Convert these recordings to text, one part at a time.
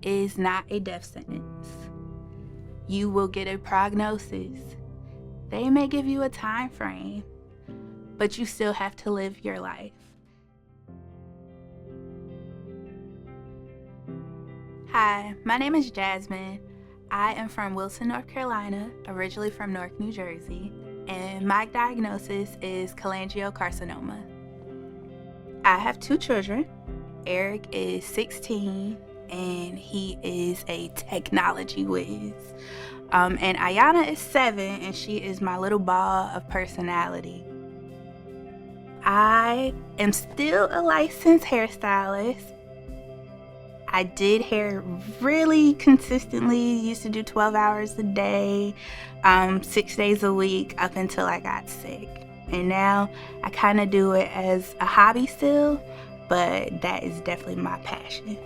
is not a death sentence. You will get a prognosis. They may give you a time frame, but you still have to live your life. Hi, my name is Jasmine. I am from Wilson, North Carolina, originally from Newark, New Jersey, and my diagnosis is colangiocarcinoma. I have 2 children. Eric is 16, and he is a technology whiz. And Ayana is 7, and she is my little ball of personality. I am still a licensed hairstylist. I did hair really consistently, used to do 12 hours a day, 6 days a week up until I got sick. And now I kind of do it as a hobby still, but that is definitely my passion.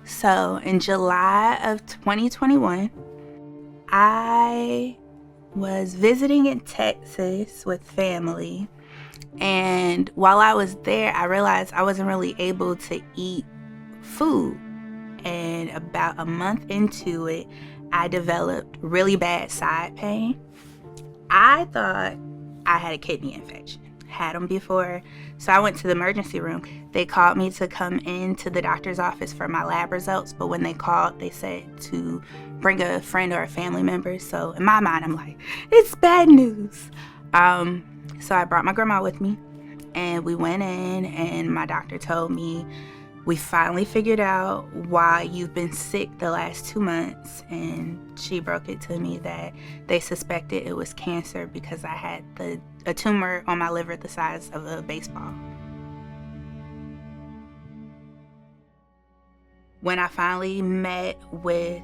So in July of 2021, I was visiting in Texas with family, and while I was there, I realized I wasn't really able to eat food, and about a month into it, I developed really bad side pain. I thought I had a kidney infection. Had them before, so I went to the emergency room. They called me to come into the doctor's office for my lab results, but when they called, they said to bring a friend or a family member. So in my mind, I'm like, it's bad news. So I brought my grandma with me, and we went in, and my doctor told me, we finally figured out why you've been sick the last 2 months. And she broke it to me that they suspected it was cancer because I had a tumor on my liver the size of a baseball. When I finally met with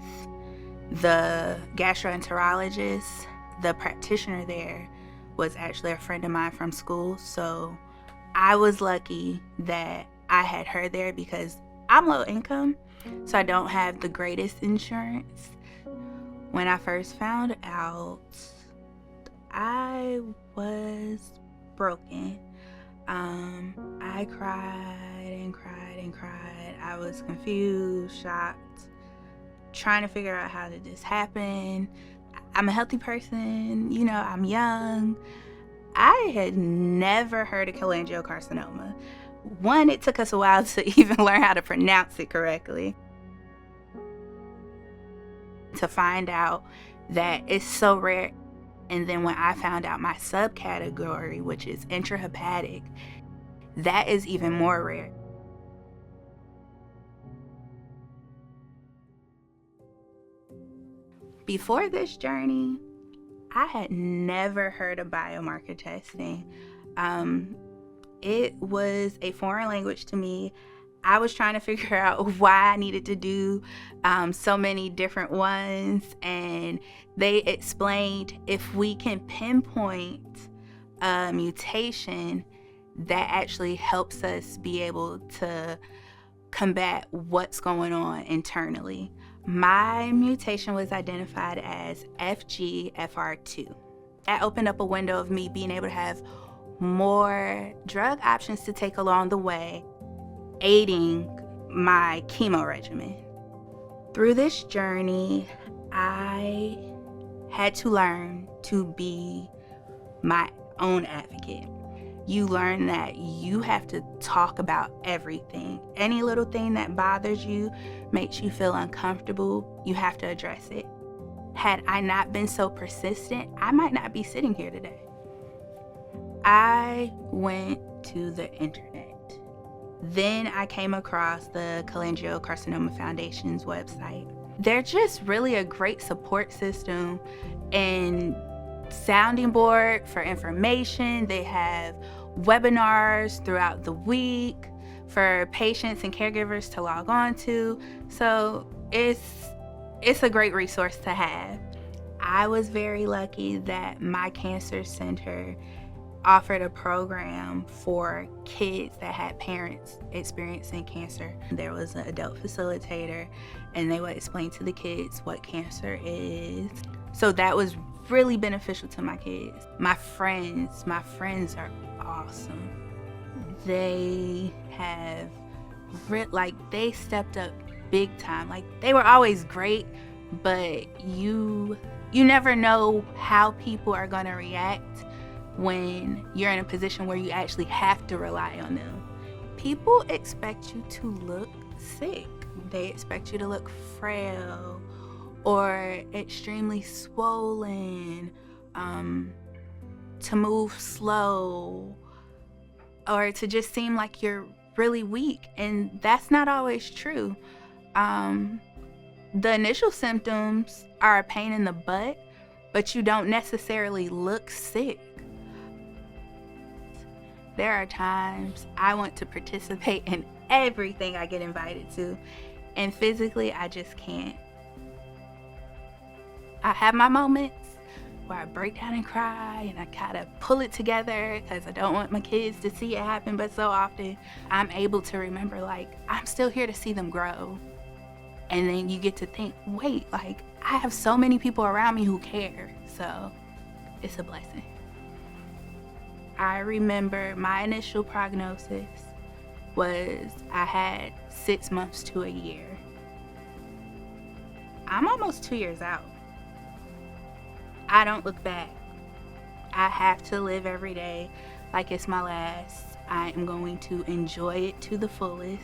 the gastroenterologist, the practitioner there was actually a friend of mine from school. So I was lucky that I had her there because I'm low income, so I don't have the greatest insurance. When I first found out, I was broken. I cried and cried and cried. I was confused, shocked, trying to figure out how did this happen. I'm a healthy person, I'm young. I had never heard of colangiocarcinoma. One, it took us a while to even learn how to pronounce it correctly. To find out that it's so rare. And then when I found out my subcategory, which is intrahepatic, that is even more rare. Before this journey, I had never heard of biomarker testing. It was a foreign language to me. I was trying to figure out why I needed to do so many different ones, and they explained if we can pinpoint a mutation, that actually helps us be able to combat what's going on internally. My mutation was identified as FGFR2. That opened up a window of me being able to have more drug options to take along the way, aiding my chemo regimen. Through this journey, I had to learn to be my own advocate. You learn that you have to talk about everything. Any little thing that bothers you, makes you feel uncomfortable, you have to address it. Had I not been so persistent, I might not be sitting here today. I went to the internet. Then I came across the Colangiocarcinoma Foundation's website. They're just really a great support system and sounding board for information. They have webinars throughout the week for patients and caregivers to log on to. So it's a great resource to have. I was very lucky that my cancer center offered a program for kids that had parents experiencing cancer. There was an adult facilitator, and they would explain to the kids what cancer is. So that was really beneficial to my kids. My friends are awesome. They have they stepped up big time. Like, they were always great, but you never know how people are going to react when you're in a position where you actually have to rely on them. People expect you to look sick. They expect you to look frail or extremely swollen, to move slow, or to just seem like you're really weak. And that's not always true. The initial symptoms are a pain in the butt, but you don't necessarily look sick. There are times I want to participate in everything I get invited to, and physically I just can't. I have my moments where I break down and cry, and I kind of pull it together because I don't want my kids to see it happen, but so often I'm able to remember, like, I'm still here to see them grow. And then you get to think, wait, like, I have so many people around me who care, so it's a blessing. I remember my initial prognosis was I had 6 months to a year. I'm almost 2 years out. I don't look back. I have to live every day like it's my last. I am going to enjoy it to the fullest.